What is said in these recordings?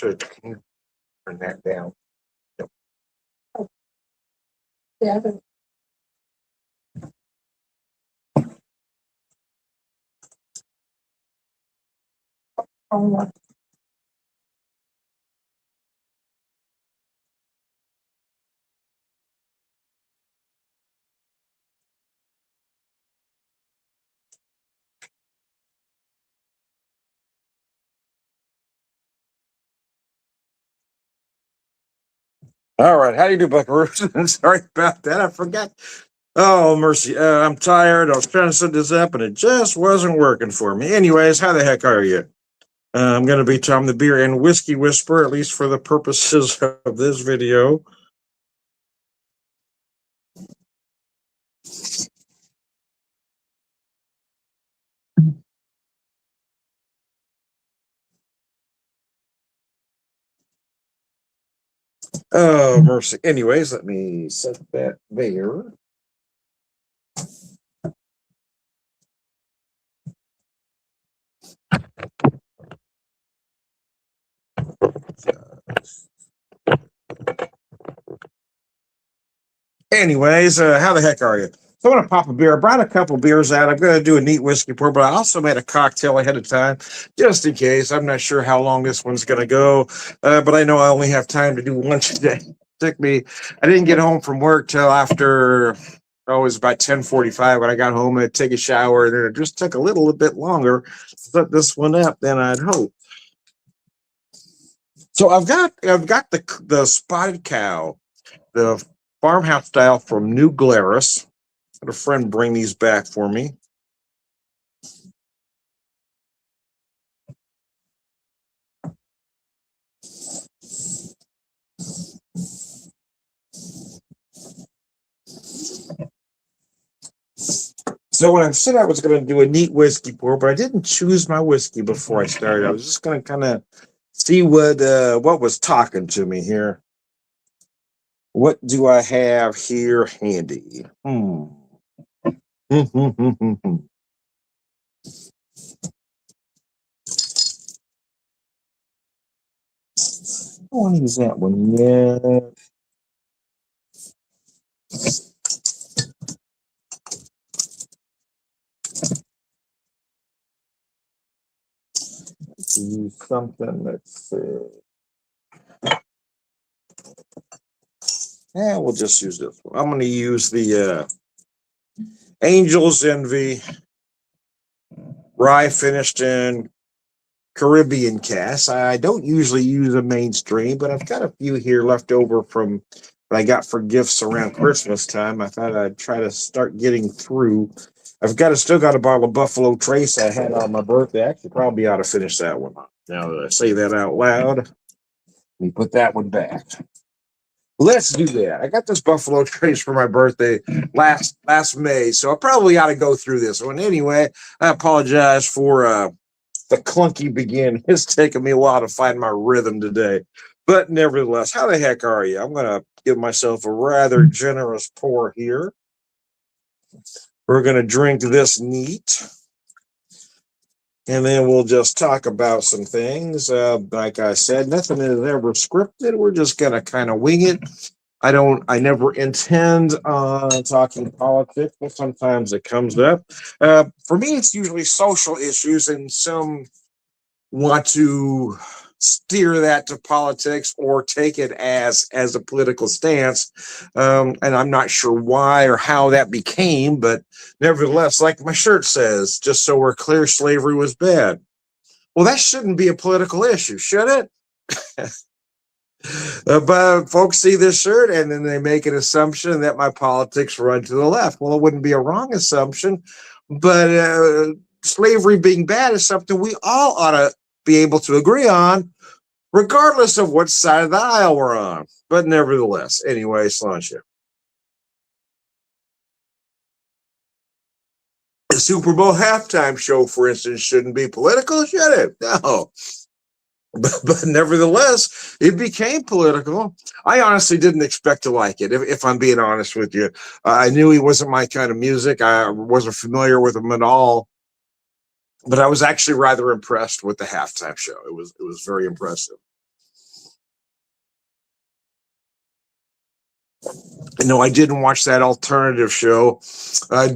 should. Can you turn that down? Yep. Yeah. Oh, All right. How do you do, Buckaroos? Sorry about that. I forgot. Oh, mercy. I'm tired. I was trying to set this up and it just wasn't working for me. Anyways, how the heck are you? I'm going to be Tom the Beer and Whiskey Whisperer, at least for the purposes of this video. Oh, mercy. Anyways, let me set that there. Anyways, how the heck are you? So I'm going to pop a beer. I brought a couple beers out. I'm going to do a neat whiskey pour, but I also made a cocktail ahead of time just in case. I'm not sure how long this one's going to go, but I know I only have time to do one today. I didn't get home from work till after, it was about 10:45 when I got home and I'd take a shower, and then it just took a little bit longer to set this one up than I'd hoped. So I've got the Spotted Cow, the farmhouse style from New Glarus. Had a friend bring these back for me. So when I said I was going to do a neat whiskey pour, but I didn't choose my whiskey before I started. I was just going to kind of see what was talking to me here. What do I have here handy? I want to use that one. Yeah. Use something. Let's see. Yeah, we'll just use this one. I'm going to use the Angel's Envy rye finished in Caribbean cask. I don't usually use a mainstream, but I've got a few here left over from what I got for gifts around Christmas time. I thought I'd try to start getting through. Still got a bottle of Buffalo Trace I had on my birthday. I actually probably ought to finish that one. Now that I say that out loud, let me put that one back. Let's do that. I got this Buffalo Trace for my birthday last May, so I probably ought to go through this one. Anyway, I apologize for the clunky begin. It's taken me a while to find my rhythm today. But nevertheless, how the heck are you? I'm going to give myself a rather generous pour here. We're going to drink this neat. And then we'll just talk about some things. Like I said, nothing is ever scripted. We're just going to kind of wing it. I never intend on talking politics, but sometimes it comes up. For me, it's usually social issues, and some want to steer that to politics or take it as a political stance. And I'm not sure why or how that became, but nevertheless, like my shirt says, just so we're clear, slavery was bad. Well, that shouldn't be a political issue, should it? But folks see this shirt and then they make an assumption that my politics run to the left. Well, it wouldn't be a wrong assumption, but slavery being bad is something we all ought to be able to agree on, regardless of what side of the aisle we're on. But nevertheless, anyway, Sláinte. The Super Bowl halftime show, for instance, shouldn't be political, should it? No. But nevertheless, it became political. I honestly didn't expect to like it, if I'm being honest with you. I knew he wasn't my kind of music. I wasn't familiar with him at all. But I was actually rather impressed with the halftime show. It was very impressive. No, I didn't watch that alternative show,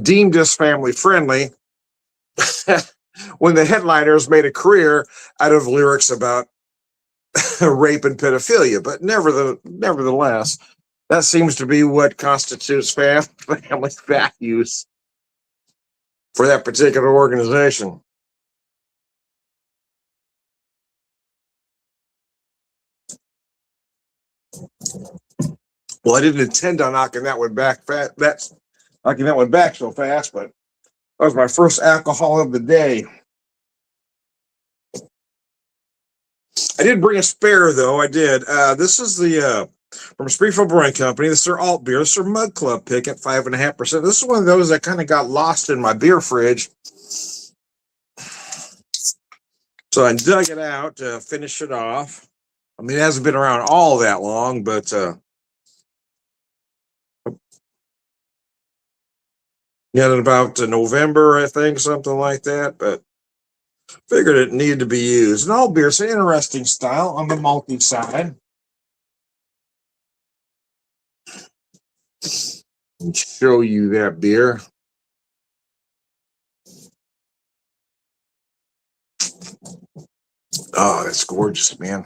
deemed as family friendly, when the headliners made a career out of lyrics about rape and pedophilia. But nevertheless, that seems to be what constitutes family values for that particular organization. Well, I didn't intend on knocking that one back That's knocking that one back so fast, but that was my first alcohol of the day. I did bring a spare though. I did. This is the from Springfield Brewing Company. This is their alt beer. This is their Mug Club pick at 5.5%. This is one of those that kind of got lost in my beer fridge, so I dug it out to finish it off. I mean, it hasn't been around all that long, but got it about November, I think, something like that. But figured it needed to be used. And alt beer, it's an interesting style on the malty side. And show you that beer. Oh, that's gorgeous, man.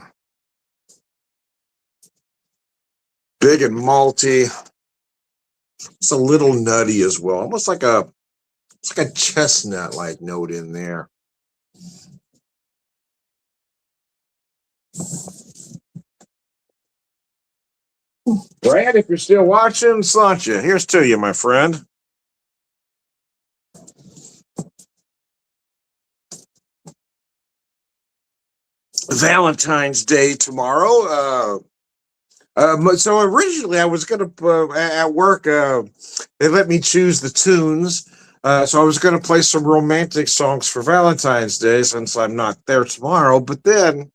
Big and malty. It's a little nutty as well, almost like a chestnut like note in there. Brad, if you're still watching, Sláinte, here's to you, my friend. Valentine's Day tomorrow. So originally I was going to, at work, they let me choose the tunes. So I was going to play some romantic songs for Valentine's Day since I'm not there tomorrow. But then,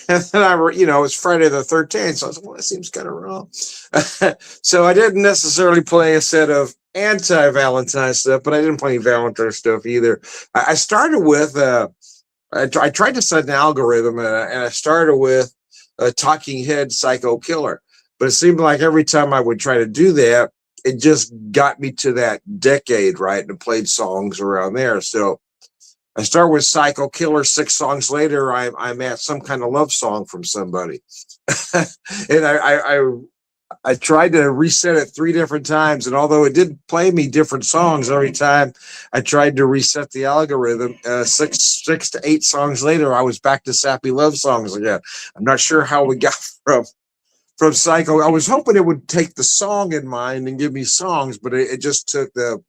and then it's Friday the 13th. So I was like, well, that seems kind of wrong. So I didn't necessarily play a set of anti-Valentine stuff, but I didn't play any Valentine stuff either. I started with, I tried to set an algorithm, and I started with a Talking Head Psycho Killer. But it seemed like every time I would try to do that, it just got me to that decade, right? And played songs around there. So I start with Psycho Killer. 6 songs later, I'm at some kind of love song from somebody. And I tried to reset it 3 different times, and although it did play me different songs every time I tried to reset the algorithm, 6 to 8 songs later, I was back to sappy love songs again. I'm not sure how we got from Psycho. I was hoping it would take the song in mind and give me songs, but it just took the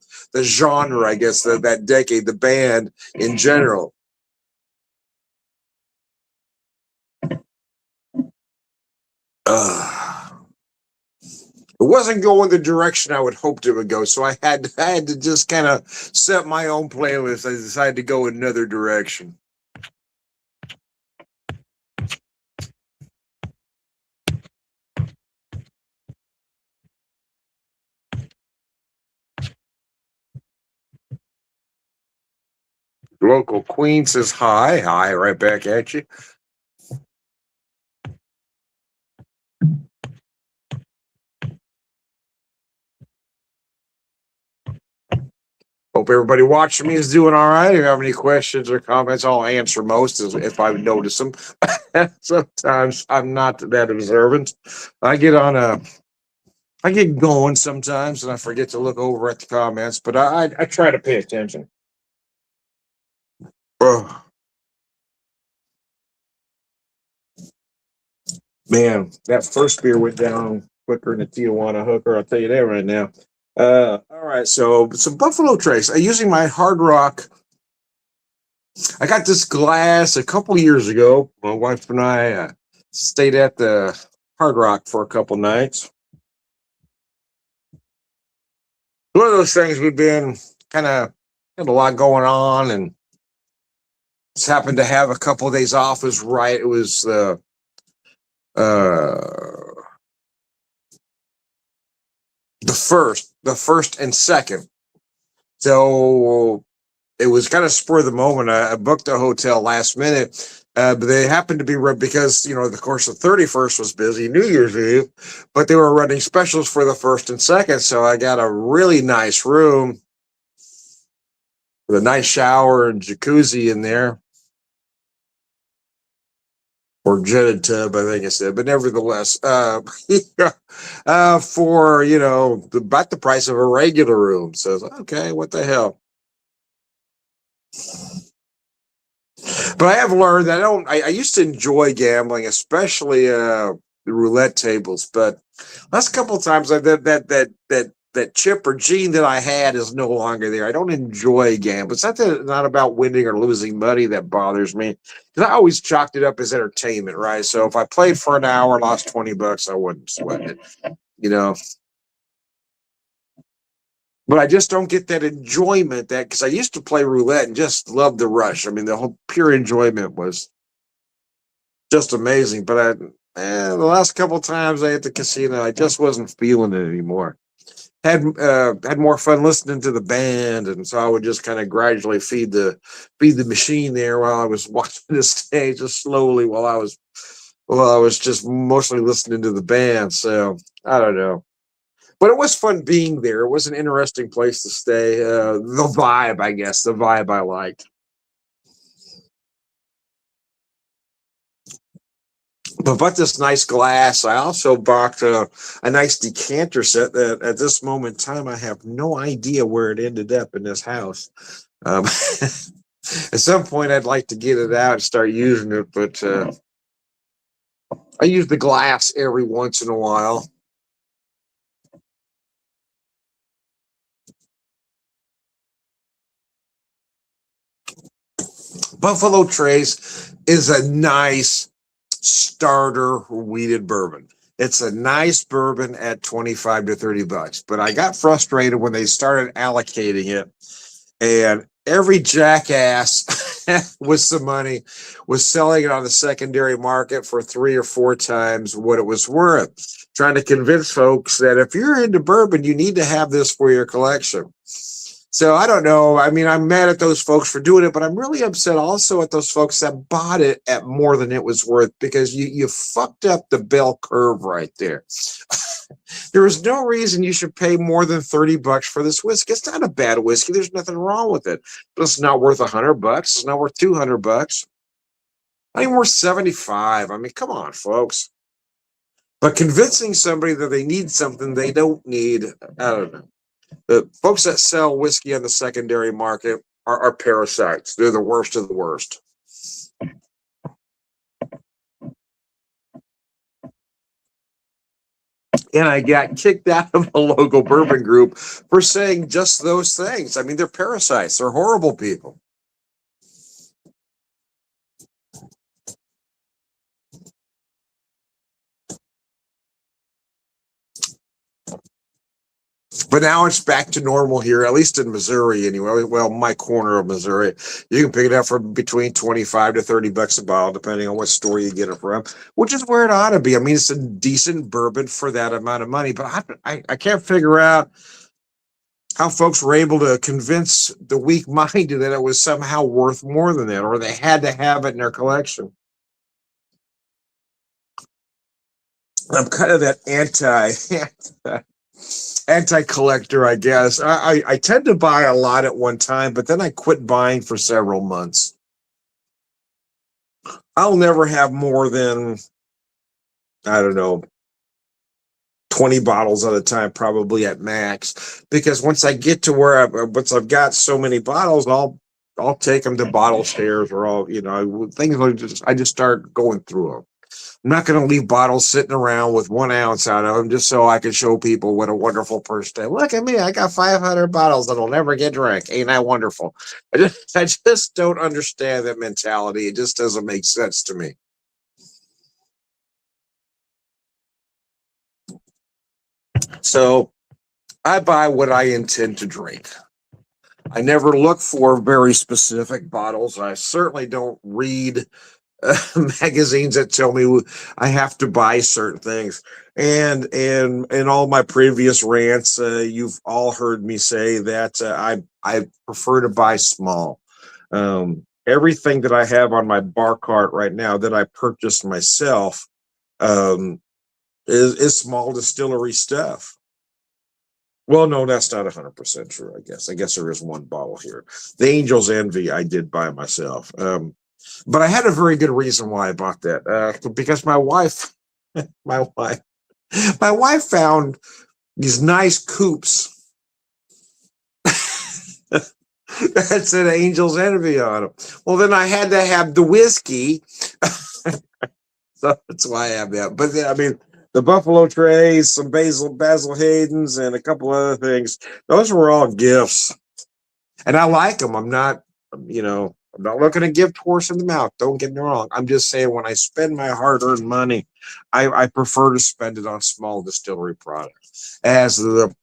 genre, I guess, that decade, the band in general. It wasn't going the direction I would hoped it would go, so I had to just kind of set my own playlist. I decided to go another direction. Local Queen says hi. Hi, right back at you. Hope everybody watching me is doing all right. If you have any questions or comments, I'll answer most if I notice them. Sometimes I'm not that observant. I get going sometimes and I forget to look over at the comments, but I try to pay attention. Man, that first beer went down quicker than a Tijuana hooker. I'll tell you that right now. All right, so some Buffalo Trace. Using my Hard Rock. I got this glass a couple years ago. My wife and I stayed at the Hard Rock for a couple nights. One of those things we've been kind of had a lot going on, and just happened to have a couple of days off. It was the first and second. So it was kind of spur of the moment. I booked a hotel last minute, But they happened to be because of course the 31st was busy, New Year's Eve, but they were running specials for the first and second. So I got a really nice room with a nice shower and jacuzzi in there, or jetted tub, I think I said. But nevertheless, for about the price of a regular room. So okay, what the hell? But I have learned that I used to enjoy gambling, especially the roulette tables. But last couple of times, that chip or gene that I had is no longer there. I don't enjoy gambling. It's not about winning or losing money that bothers me. Because I always chalked it up as entertainment, right? So if I played for an hour, lost $20, I wouldn't sweat it, you know. But I just don't get that enjoyment because I used to play roulette and just loved the rush. I mean, the whole pure enjoyment was just amazing. But the last couple of times I hit the casino, I just wasn't feeling it anymore. Had more fun listening to the band, and so I would just kind of gradually feed the machine there while I was watching the stage, just slowly while I was just mostly listening to the band. So I don't know. But it was fun being there. It was an interesting place to stay. The vibe, I guess, the vibe I liked. But this nice glass, I also bought a nice decanter set that at this moment in time, I have no idea where it ended up in this house. At some point, I'd like to get it out and start using it, but I use the glass every once in a while. Buffalo Trace is a nice starter wheated bourbon. It's a nice bourbon at 25 to $30, but I got frustrated when they started allocating it, and every jackass with some money was selling it on the secondary market for 3 or 4 times what it was worth, trying to convince folks that if you're into bourbon, you need to have this for your collection. So I don't know. I mean, I'm mad at those folks for doing it, but I'm really upset also at those folks that bought it at more than it was worth, because you fucked up the bell curve right there. There is no reason you should pay more than $30 for this whiskey. It's not a bad whiskey. There's nothing wrong with it, but it's not worth $100. It's not worth $200. Not even worth 75. I mean, come on, folks. But convincing somebody that they need something they don't need, I don't know. The folks that sell whiskey on the secondary market are parasites. They're the worst of the worst. And I got kicked out of a local bourbon group for saying just those things. I mean, they're parasites. They're horrible people. But now it's back to normal here, at least in Missouri anyway. Well, my corner of Missouri. You can pick it up for between 25 to $30 a bottle, depending on what store you get it from, which is where it ought to be. I mean, it's a decent bourbon for that amount of money, but I can't figure out how folks were able to convince the weak-minded that it was somehow worth more than that, or they had to have it in their collection. I'm kind of that anti collector, I guess. I tend to buy a lot at one time, but then I quit buying for several months. I'll never have more than, I don't know, 20 bottles at a time, probably at max. Because once I get to once I've got so many bottles, I'll take them to bottle shares, or things like I just start going through them. I'm not going to leave bottles sitting around with 1 ounce out of them just so I can show people what a wonderful person. Look at me, I got 500 bottles that'll never get drank. Ain't that wonderful? I just don't understand that mentality. It just doesn't make sense to me. So I buy what I intend to drink. I never look for very specific bottles. I certainly don't read magazines that tell me I have to buy certain things. And in all my previous rants, you've all heard me say that I prefer to buy small. everything that I have on my bar cart right now that I purchased myself um, is small distillery stuff. Well, no, that's not 100% true. I guess there is one bottle here. The Angel's Envy I did buy myself, but I had a very good reason why I bought that. Because my wife, my wife, my wife found these nice coupes that said Angel's Envy on them. Well, then I had to have the whiskey. So that's why I have that. But I mean, the Buffalo Trace, some Basil Hayden's, and a couple other things. Those were all gifts, and I like them. I'm not looking to give horse in the mouth. Don't get me wrong. I'm just saying when I spend my hard-earned money, I prefer to spend it on small distillery products. As the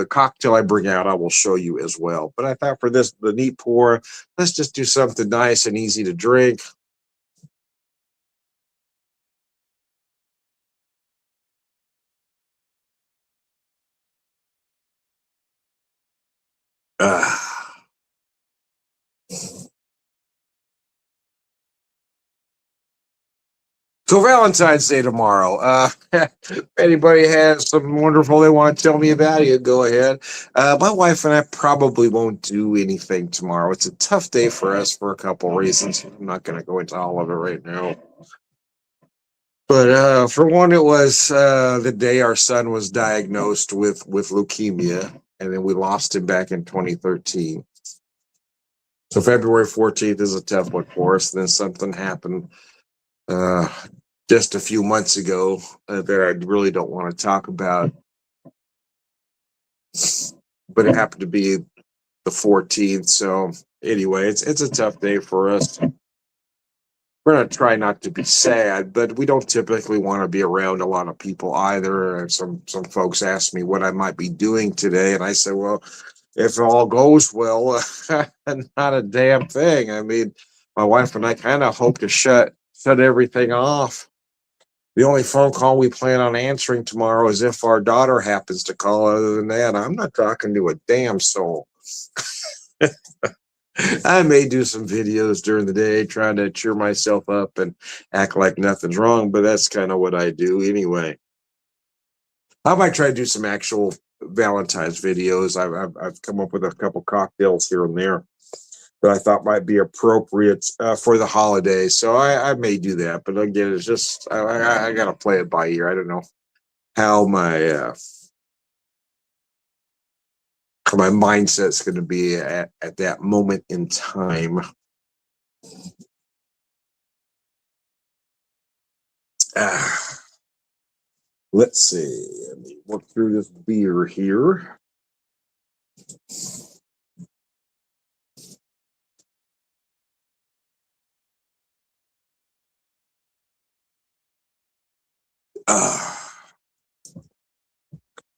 cocktail I bring out, I will show you as well. But I thought for the neat pour, let's just do something nice and easy to drink. Ah. So Valentine's Day tomorrow. If anybody has something wonderful they want to tell me about, you go ahead. My wife and I probably won't do anything tomorrow. It's a tough day for us for a couple reasons. I'm not going to go into all of it right now. But for one, it was the day our son was diagnosed with leukemia, and then we lost him back in 2013. So February 14th is a tough one for us. And then something happened uh, just a few months ago that I really don't want to talk about, but it happened to be the 14th. So anyway, it's a tough day for us. We're gonna try not to be sad, but we don't typically want to be around a lot of people either. And some folks asked me what I might be doing today, and I said, well, if all goes well, not a damn thing. I mean, my wife and I kind of hope to shut everything off. The only phone call we plan on answering tomorrow is if our daughter happens to call. Other than that, I'm not talking to a damn soul. I may do some videos during the day trying to cheer myself up and act like nothing's wrong, but that's kind of what I do anyway. I might try to do some actual Valentine's videos. I've come up with a couple cocktails here and there that I thought might be appropriate for the holidays. So I may do that. But again, it's just, I got to play it by ear. I don't know how my mindset's going to be at that moment in time. Let's see. Let me work through this beer here.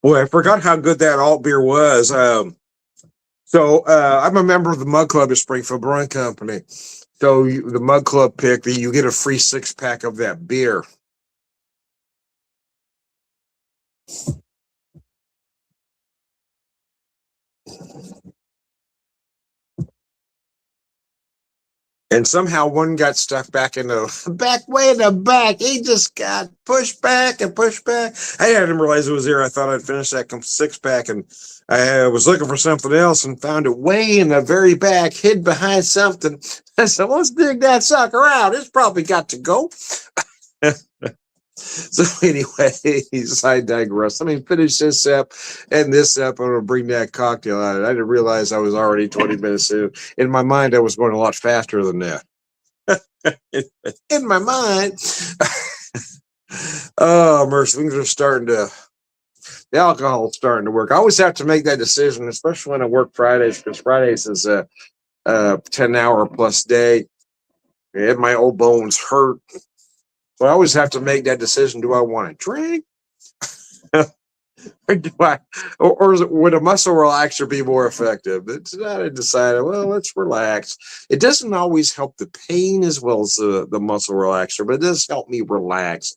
Boy, I forgot how good that alt beer was. So I'm a member of the Mug Club at Springfield Brewing Company. So the Mug Club pick, you get a free 6-pack of that beer. And somehow one got stuck back in the back way in the back. He just got pushed back and pushed back. I didn't realize it was there. I thought I'd finished that 6-pack, and I was looking for something else and found it way in the very back, hid behind something. I said, let's dig that sucker out. It's probably got to go. So anyway, I digress. Let me finish this up and this up. I'm going to bring that cocktail out. I didn't realize I was already 20 minutes in. In my mind, I was going a lot faster than that. In my mind. Oh, mercy. Things are the alcohol's starting to work. I always have to make that decision, especially when I work Fridays, because Fridays is a 10-hour plus day. And my old bones hurt. So I always have to make that decision. Do I want to drink? Or do or would a muscle relaxer be more effective? It's not. I decided, well, let's relax. It doesn't always help the pain as well as the muscle relaxer, but it does help me relax.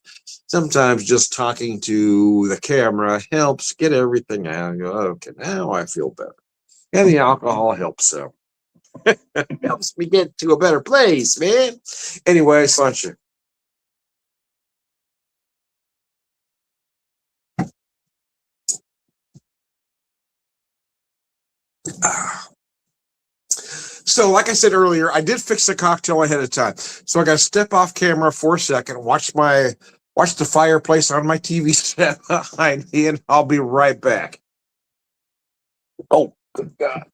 Sometimes just talking to the camera helps get everything out. I go, okay, now I feel better. And the alcohol helps. So Helps me get to a better place, man. Anyway, Sunshine. So, like I said earlier, I did fix the cocktail ahead of time. So I got to step off camera for a second, watch the fireplace on my TV set behind me, and I'll be right back. Oh, good God.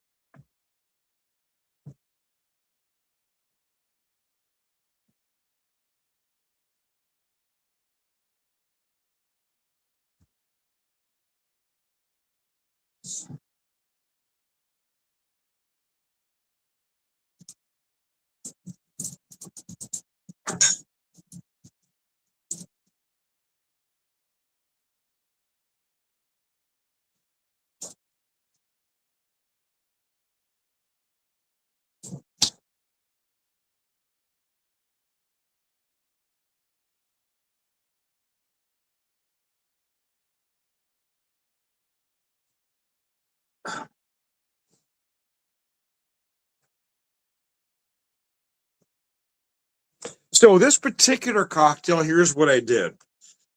So this particular cocktail, here's what I did.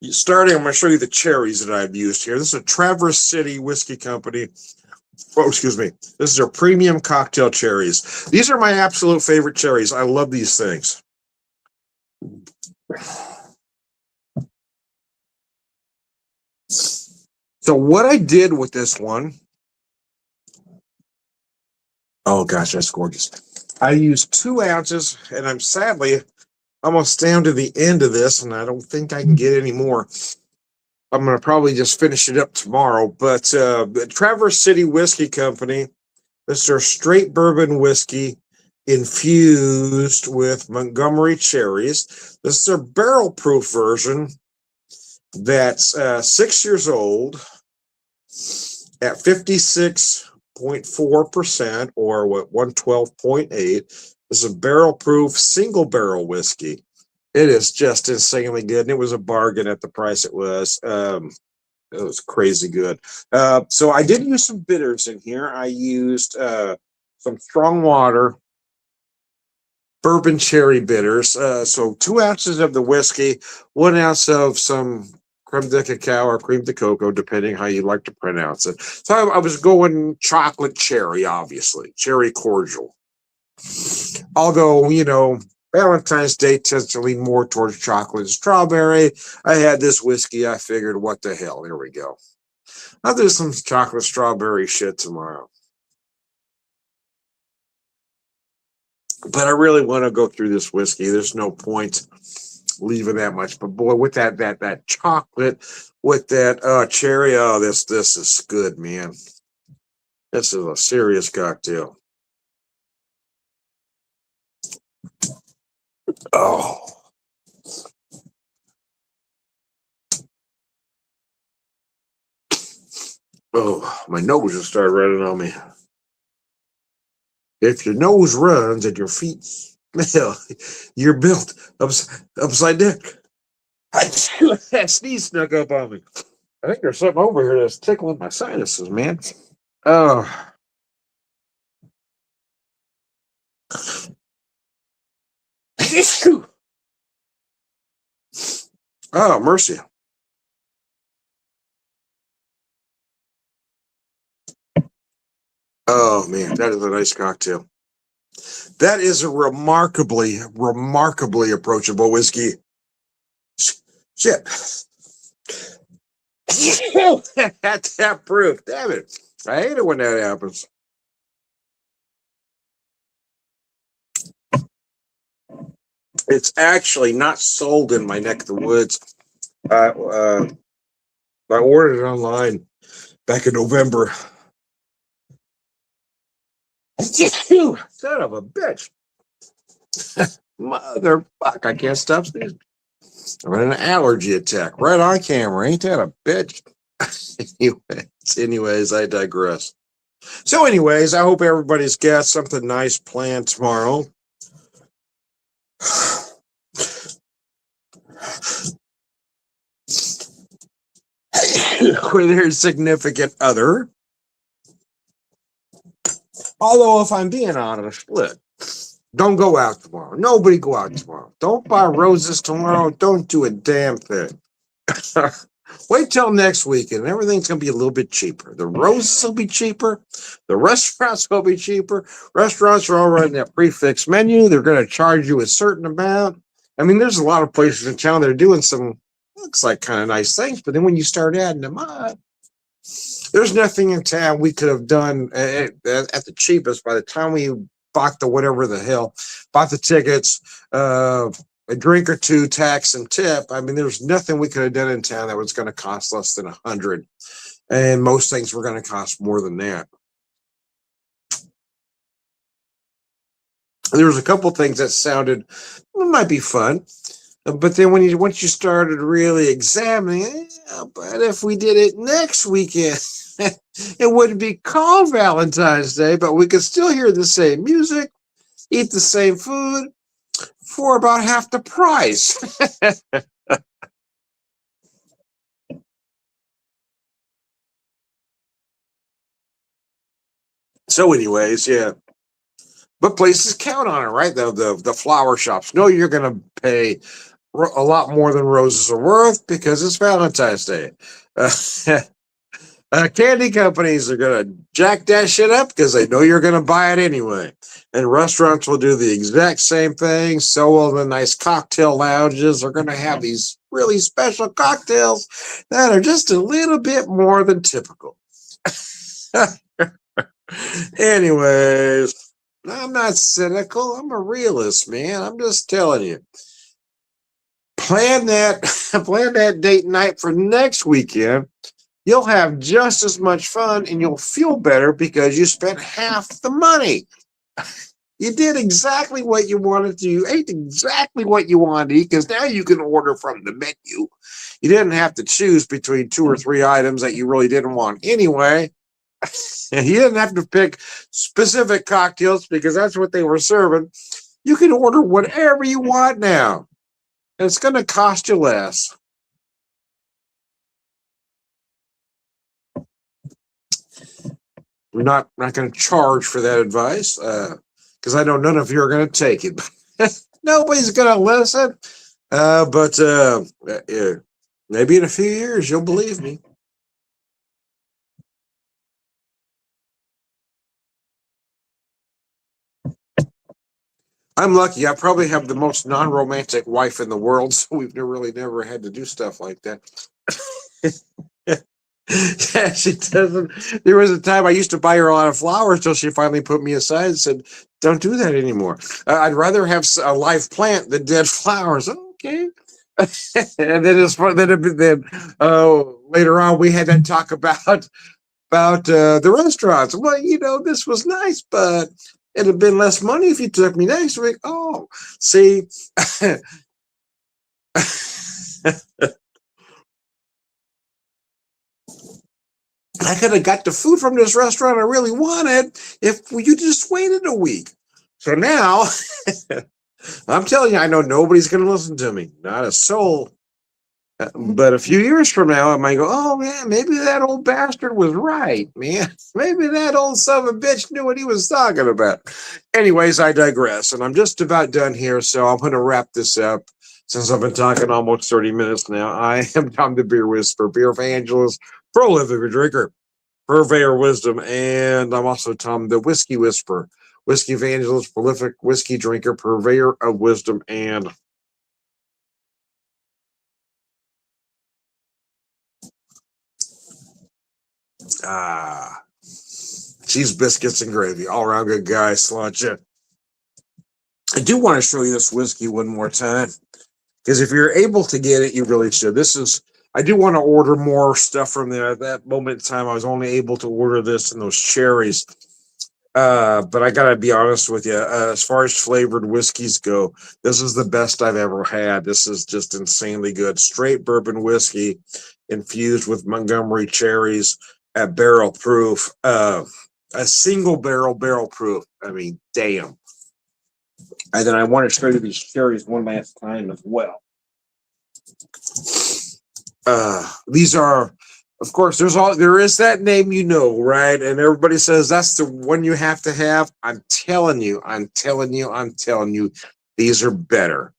Starting, I'm going to show you the cherries that I've used here. This is a Traverse City Whiskey Company. Oh, excuse me. This is our premium cocktail cherries. These are my absolute favorite cherries. I love these things. So what I did with this one, oh gosh, that's gorgeous. I used 2 ounces, and I'm sadly almost down to the end of this, and I don't think I can get any more. I'm going to probably just finish it up tomorrow. But the Traverse City Whiskey Company, this is their straight bourbon whiskey infused with Montgomery cherries. This is their barrel proof version that's 6 years old at 56.4% or what 112.8. This is a barrel proof single barrel whiskey. It is just insanely good, and it was a bargain at the price it was. It was crazy good. So I did use some bitters in here. I used some strong water, bourbon cherry bitters. So 2 ounces of the whiskey, 1 ounce of some creme de cacao or cream de cocoa, depending how you like to pronounce it. So I was going chocolate cherry, obviously, cherry cordial. Although, Valentine's Day tends to lean more towards chocolate and strawberry. I had this whiskey. I figured, what the hell? Here we go. I'll do some chocolate strawberry shit tomorrow. But I really want to go through this whiskey. There's no point leaving that much. But boy, with that chocolate, with that cherry, oh, this is good, man. This is a serious cocktail. Oh. Oh, my nose just started running on me. If your nose runs and your feet smell, you're built upside down. That sneeze snuck up on me. I think there's something over here that's tickling my sinuses, man. Oh. Oh, mercy. Oh, man, that is a nice cocktail. That is a remarkably approachable whiskey. Shit. That's that proof. Damn it. I hate it when that happens. It's actually not sold in my neck of the woods. I ordered it online back in November. Son of a bitch. Motherfuck, I can't stop sneezing. I'm in an allergy attack right on camera. Ain't that a bitch? anyways, I digress. So, anyways, I hope everybody's got something nice planned tomorrow. With their significant other. Although, if I'm being honest, look, don't go out tomorrow. Nobody go out tomorrow. Don't buy roses tomorrow. Don't do a damn thing. Wait till next weekend. Everything's going to be a little bit cheaper. The roses will be cheaper. The restaurants will be cheaper. Restaurants are all running that prefix menu. They're going to charge you a certain amount. I mean, there's a lot of places in town that are doing some, looks like kind of nice things. But then when you start adding them up, there's nothing in town we could have done at the cheapest by the time we bought the whatever the hell, bought the tickets, a drink or two, tax and tip. I mean, there's nothing we could have done in town that was going to cost less than $100, and most things were going to cost more than that. There was a couple things that sounded might be fun, but then once you started really examining, but if we did it next weekend, it wouldn't be called Valentine's Day, but we could still hear the same music, eat the same food for about half the price. So, anyways, yeah. But places count on it, right? The flower shops know you're going to pay a lot more than roses are worth because it's Valentine's Day. Uh, candy companies are going to jack that shit up because they know you're going to buy it anyway. And restaurants will do the exact same thing. So will the nice cocktail lounges. Are going to have these really special cocktails that are just a little bit more than typical. Anyways, I'm not cynical. I'm a realist, man. I'm just telling you. Plan that plan that date night for next weekend. You'll have just as much fun and you'll feel better because you spent half the money. You did exactly what you wanted to. You ate exactly what you wanted to eat because now you can order from the menu. You didn't have to choose between 2 or 3 items that you really didn't want anyway. And you didn't have to pick specific cocktails because that's what they were serving. You can order whatever you want now. And it's going to cost you less. We're not going to charge for that advice because I know none of you are going to take it. Nobody's going to listen. But maybe in a few years, you'll believe me. I'm lucky. I probably have the most non-romantic wife in the world, so we've really never had to do stuff like that. Yeah, she doesn't. There was a time I used to buy her a lot of flowers till she finally put me aside and said, "Don't do that anymore. I'd rather have a live plant than dead flowers." Okay. And then it's fun. Then later on we had to talk about the restaurants. Well, this was nice, but it'd have been less money if you took me next week. Oh, see. I could have got the food from this restaurant I really wanted if you just waited a week. So now, I'm telling you, I know nobody's going to listen to me. Not a soul. But a few years from now, I might go, oh, man, maybe that old bastard was right, man. Maybe that old son of a bitch knew what he was talking about. Anyways, I digress. And I'm just about done here, so I'm going to wrap this up since I've been talking almost 30 minutes now. I am Tom the Beer Whisperer, beer evangelist, prolific drinker, purveyor of wisdom, and I'm also Tom the Whiskey Whisperer, whiskey evangelist, prolific whiskey drinker, purveyor of wisdom, and cheese, biscuits, and gravy. All around good guy, Sláinte. I do want to show you this whiskey one more time because if you're able to get it, you really should. I do want to order more stuff from there. At that moment in time, I was only able to order this and those cherries. But I gotta be honest with you, as far as flavored whiskeys go, this is the best I've ever had. This is just insanely good. Straight bourbon whiskey infused with Montgomery cherries at barrel proof. A single barrel proof. I mean, damn. And then I want to show you these cherries one last time as well. These are Of course, there is that name, right? And everybody says that's the one you have to have. I'm telling you, these are better.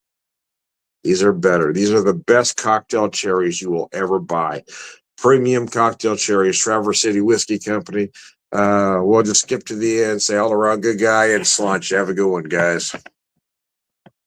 These are better. These are the best cocktail cherries you will ever buy. Premium cocktail cherries, Traverse City Whiskey Company. We'll just skip to the end, say all around good guy, and slunch. Have a good one, guys.